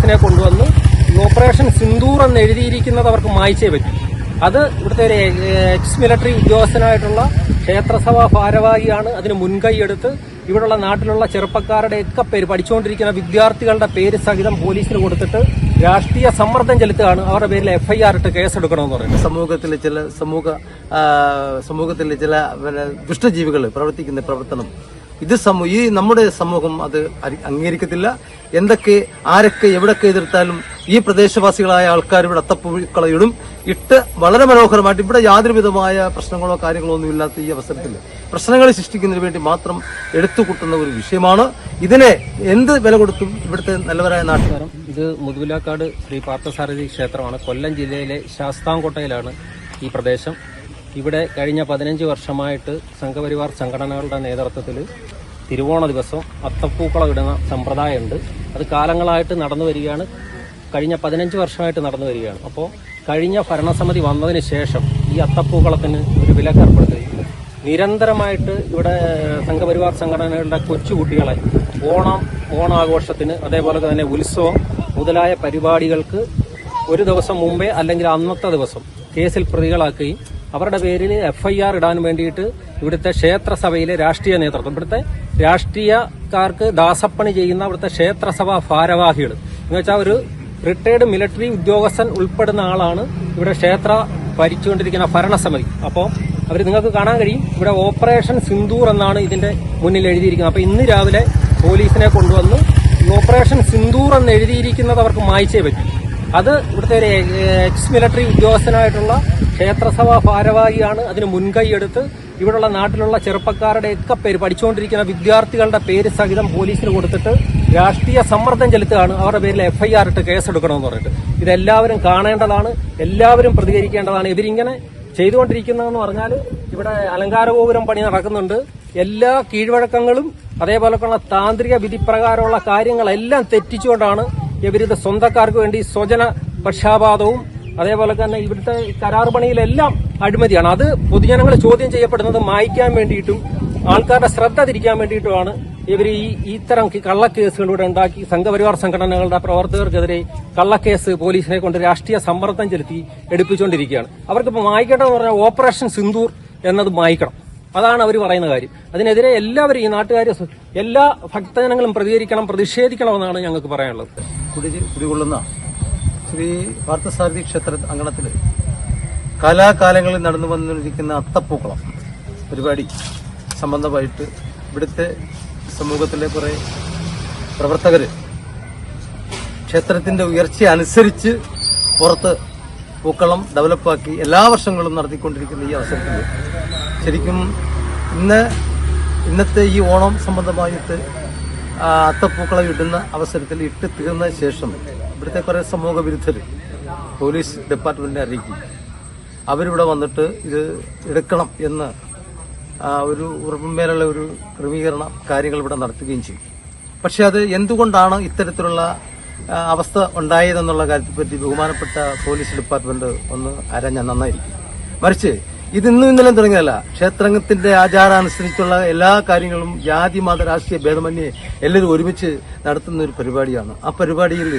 പോലീസിനെ കൊണ്ടുവന്ന് ഓപ്പറേഷൻ സിന്ദൂർ എന്ന് എഴുതിയിരിക്കുന്നത് അവർക്ക് മായ്ച്ചേ പറ്റും. അത് ഇവിടുത്തെ ഒരു എക്സ് മിലിറ്ററി ഉദ്യോഗസ്ഥനായിട്ടുള്ള ക്ഷേത്രസഭാ ഭാരവാഹിയാണ് അതിന് മുൻകൈയെടുത്ത് ഇവിടെയുള്ള നാട്ടിലുള്ള ചെറുപ്പക്കാരുടെയൊക്കെ പേര് പഠിച്ചുകൊണ്ടിരിക്കുന്ന വിദ്യാർത്ഥികളുടെ പേര് സഹിതം പോലീസിന് കൊടുത്തിട്ട് രാഷ്ട്രീയ സമ്മർദ്ദം ചെലുത്തുകയാണ്. അവരുടെ പേരിൽ FIR ഇട്ട് കേസെടുക്കണമെന്ന് പറയുന്നത്. സമൂഹത്തിലെ ചില ദുഷ്ടജീവികൾ പ്രവർത്തിക്കുന്ന പ്രവർത്തനം ഈ നമ്മുടെ സമൂഹം അത് അംഗീകരിക്കത്തില്ല. ആരൊക്കെ എവിടൊക്കെ എതിർത്താലും ഈ പ്രദേശവാസികളായ ആൾക്കാർ ഇവിടെ അത്തപ്പൂക്കളയിടും ഇട്ട് വളരെ മനോഹരമായിട്ട് ഇവിടെ യാതൊരു വിധമായ പ്രശ്നങ്ങളോ കാര്യങ്ങളോ ഒന്നും ഇല്ലാത്ത ഈ അവസരത്തിൽ പ്രശ്നങ്ങൾ സൃഷ്ടിക്കുന്നതിന് വേണ്ടി മാത്രം എടുത്തുകൂട്ടുന്ന ഒരു വിഷയമാണ്. ഇതിനെ എന്ത് വില കൊടുത്തും ഇവിടുത്തെ നല്ലവരായ നാട്ടുകാരും. ഇത് മുതുവിലാക്കാട് ശ്രീ പാർത്ഥസാരഥി ക്ഷേത്രമാണ്. കൊല്ലം ജില്ലയിലെ ശാസ്താംകോട്ടയിലാണ് ഈ പ്രദേശം. ഇവിടെ കഴിഞ്ഞ 15 വർഷമായിട്ട് സംഘപരിവാർ സംഘടനകളുടെ നേതൃത്വത്തിൽ തിരുവോണ ദിവസം അത്തപ്പൂക്കളം ഇടുന്ന സമ്പ്രദായമുണ്ട്. അത് കാലങ്ങളായിട്ട് നടന്നു വരികയാണ്. കഴിഞ്ഞ 15 വർഷമായിട്ട് നടന്നു വരികയാണ്. അപ്പോൾ കഴിഞ്ഞ ഭരണസമിതി വന്നതിന് ശേഷം ഈ അത്തപ്പൂക്കളത്തിന് ഒരു വിലക്ക് ഏർപ്പെടുത്തുകയും നിരന്തരമായിട്ട് ഇവിടെ സംഘപരിവാർ സംഘടനകളുടെ കൊച്ചുകുട്ടികളെ ഓണാഘോഷത്തിന് അതേപോലെ തന്നെ ഉത്സവം മുതലായ പരിപാടികൾക്ക് ഒരു ദിവസം മുമ്പേ അല്ലെങ്കിൽ അന്നത്തെ ദിവസം കേസിൽ പ്രതികളാക്കുകയും അവരുടെ പേരിൽ FIR ഇടാൻ വേണ്ടിയിട്ട് ഇവിടുത്തെ ക്ഷേത്രസഭയിലെ രാഷ്ട്രീയ നേതൃത്വം, ഇവിടുത്തെ രാഷ്ട്രീയക്കാർക്ക് ദാസപ്പണി ചെയ്യുന്ന ഇവിടുത്തെ ക്ഷേത്രസഭാ ഭാരവാഹികൾ എന്ന് വെച്ചാൽ ഒരു റിട്ടയർഡ് മിലിറ്ററി ഉദ്യോഗസ്ഥൻ ഉൾപ്പെടുന്ന ആളാണ് ഇവിടെ ക്ഷേത്ര ഭരിച്ചുകൊണ്ടിരിക്കുന്ന ഭരണസമിതി. അപ്പോൾ അവർ നിങ്ങൾക്ക് കാണാൻ കഴിയും ഇവിടെ ഓപ്പറേഷൻ സിന്ദൂർ എന്നാണ് ഇതിന്റെ മുന്നിൽ എഴുതിയിരിക്കുന്നത്. അപ്പോൾ ഇന്ന് രാവിലെ പോലീസിനെ കൊണ്ടുവന്ന് ഓപ്പറേഷൻ സിന്ദൂർ എന്ന് എഴുതിയിരിക്കുന്നത് അവർക്ക് മായ്ച്ചേ പറ്റും. അത് ഇവിടുത്തെ ഒരു എക്സ് മിലിറ്ററി ഉദ്യോഗസ്ഥനായിട്ടുള്ള ക്ഷേത്രസഭാ ഭാരവാഹിയാണ് അതിന് മുൻകൈയെടുത്ത് ഇവിടെയുള്ള നാട്ടിലുള്ള ചെറുപ്പക്കാരുടെയൊക്കെ പേര് പഠിച്ചുകൊണ്ടിരിക്കുന്ന വിദ്യാർത്ഥികളുടെ പേര് സഹിതം പോലീസിന് കൊടുത്തിട്ട് രാഷ്ട്രീയ സമ്മർദ്ദം ചെലുത്തുകയാണ്. അവരുടെ പേരിൽ FIR ഇട്ട് കേസെടുക്കണമെന്ന് പറഞ്ഞിട്ട്. ഇതെല്ലാവരും കാണേണ്ടതാണ്, എല്ലാവരും പ്രതികരിക്കേണ്ടതാണ്. ഇവരിങ്ങനെ ചെയ്തുകൊണ്ടിരിക്കുന്നതെന്ന് പറഞ്ഞാൽ ഇവിടെ അലങ്കാരഗോപുരം പണി നടക്കുന്നുണ്ട്. എല്ലാ കീഴ്വഴക്കങ്ങളും അതേപോലെയുള്ള താന്ത്രിക വിധിപ്രകാരമുള്ള കാര്യങ്ങളെല്ലാം തെറ്റിച്ചുകൊണ്ടാണ് ഇവരിത് സ്വന്തക്കാർക്ക് വേണ്ടി സ്വജന പക്ഷാപാതവും അതേപോലെ തന്നെ ഇവിടുത്തെ കരാർ പണിയിലെല്ലാം അഴിമതിയാണ്. അത് പൊതുജനങ്ങൾ ചോദ്യം ചെയ്യപ്പെടുന്നത് മായ്ക്കാൻ വേണ്ടിയിട്ടും ആൾക്കാരുടെ ശ്രദ്ധ തിരിക്കാൻ വേണ്ടിയിട്ടുമാണ് ഇവർ ഇത്തരം കള്ളക്കേസുകളിലൂടെ ഉണ്ടാക്കി സംഘപരിവാർ സംഘടനകളുടെ പ്രവർത്തകർക്കെതിരെ കള്ളക്കേസ് പോലീസിനെ കൊണ്ട് രാഷ്ട്രീയ സമ്മർദ്ദം ചെലുത്തി എടുപ്പിച്ചുകൊണ്ടിരിക്കുകയാണ്. അവർക്കിപ്പോൾ മായ്ക്കണമെന്ന് പറഞ്ഞാൽ ഓപ്പറേഷൻ സിന്ദൂർ എന്നത് മായ്ക്കണം. അതാണ് അവർ പറയുന്ന കാര്യം. അതിനെതിരെ എല്ലാവരും ഈ നാട്ടുകാർ എല്ലാ ഭക്തജനങ്ങളും പ്രതികരിക്കണം, പ്രതിഷേധിക്കണമെന്നാണ് ഞങ്ങൾക്ക് പറയാനുള്ളത്. കുടികൊള്ളുന്ന ശ്രീ പാർത്ഥസാരഥി ക്ഷേത്ര അങ്കണത്തിൽ കാലാകാലങ്ങളിൽ നടന്നു വന്നിരിക്കുന്ന അത്തപ്പൂക്കളം പരിപാടി സംബന്ധമായിട്ട് ഇവിടുത്തെ സമൂഹത്തിലെ കുറെ പ്രവർത്തകർ ക്ഷേത്രത്തിന്റെ ഉയർച്ച അനുസരിച്ച് പുറത്ത് പൂക്കളം ഡെവലപ്പാക്കി എല്ലാ വർഷങ്ങളും നടത്തിക്കൊണ്ടിരിക്കുന്ന ഈ അവസരത്തിൽ ശരിക്കും ഇന്നത്തെ ഈ ഓണം സംബന്ധമായിട്ട് അത്തപ്പൂക്കളം ഇടുന്ന അവസരത്തിൽ ഇട്ട് തീർന്ന ശേഷം ഇവിടുത്തെ കുറെ സമൂഹ വിരുദ്ധർ പോലീസ് ഡിപ്പാർട്ട്മെന്റിനെ അറിയിക്കും. അവരിവിടെ വന്നിട്ട് ഇത് എടുക്കണം എന്ന് ഒരു ഉറപ്പുമേലുള്ള ഒരു ക്രമീകരണ കാര്യങ്ങൾ ഇവിടെ നടത്തുകയും ചെയ്യും. പക്ഷെ അത് എന്തുകൊണ്ടാണ് ഇത്തരത്തിലുള്ള അവസ്ഥ ഉണ്ടായതെന്നുള്ള കാര്യത്തെപ്പറ്റി ബഹുമാനപ്പെട്ട പോലീസ് ഡിപ്പാർട്ട്മെന്റ് ഒന്ന് അരഞ്ഞ നന്നായിരിക്കും. മറിച്ച് ഇത് ഇന്നും ഇന്നലെ തുടങ്ങിയതല്ല. ക്ഷേത്രത്തിന്റെ ആചാരാനുസരിച്ചുള്ള എല്ലാ കാര്യങ്ങളും ജാതി മത രാഷ്ട്രീയ ഭേദമന്യേ എല്ലാവരും ഒരുമിച്ച് നടത്തുന്ന ഒരു പരിപാടിയാണ്. ആ പരിപാടിയിൽ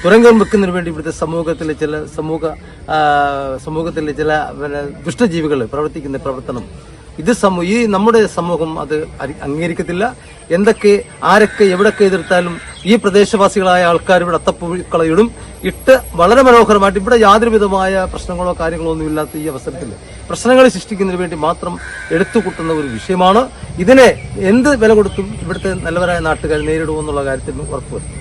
തുരങ്കം വെക്കുന്നതിന് വേണ്ടി ഇവിടുത്തെ സമൂഹത്തിലെ ചില ദുഷ്ടജീവികൾ പ്രവർത്തിക്കുന്ന പ്രവർത്തനം ഈ നമ്മുടെ സമൂഹം അത് അംഗീകരിക്കത്തില്ല. ആരൊക്കെ എവിടൊക്കെ എതിർത്താലും ഈ പ്രദേശവാസികളായ ആൾക്കാർ ഇവിടെ അത്തപ്പൂക്കളയിടും ഇട്ട് വളരെ മനോഹരമായിട്ട് ഇവിടെ യാതൊരു വിധമായ പ്രശ്നങ്ങളോ കാര്യങ്ങളോ ഒന്നും ഇല്ലാത്ത ഈ അവസരത്തിൽ പ്രശ്നങ്ങൾ സൃഷ്ടിക്കുന്നതിന് വേണ്ടി മാത്രം എടുത്തുകൂട്ടുന്ന ഒരു വിഷയമാണ്. ഇതിനെ എന്ത് വില കൊടുത്തും ഇവിടുത്തെ നല്ലവരായ നാട്ടുകാർ നേരിടുമെന്നുള്ള കാര്യത്തിൽ ഉറപ്പുവരുത്തും.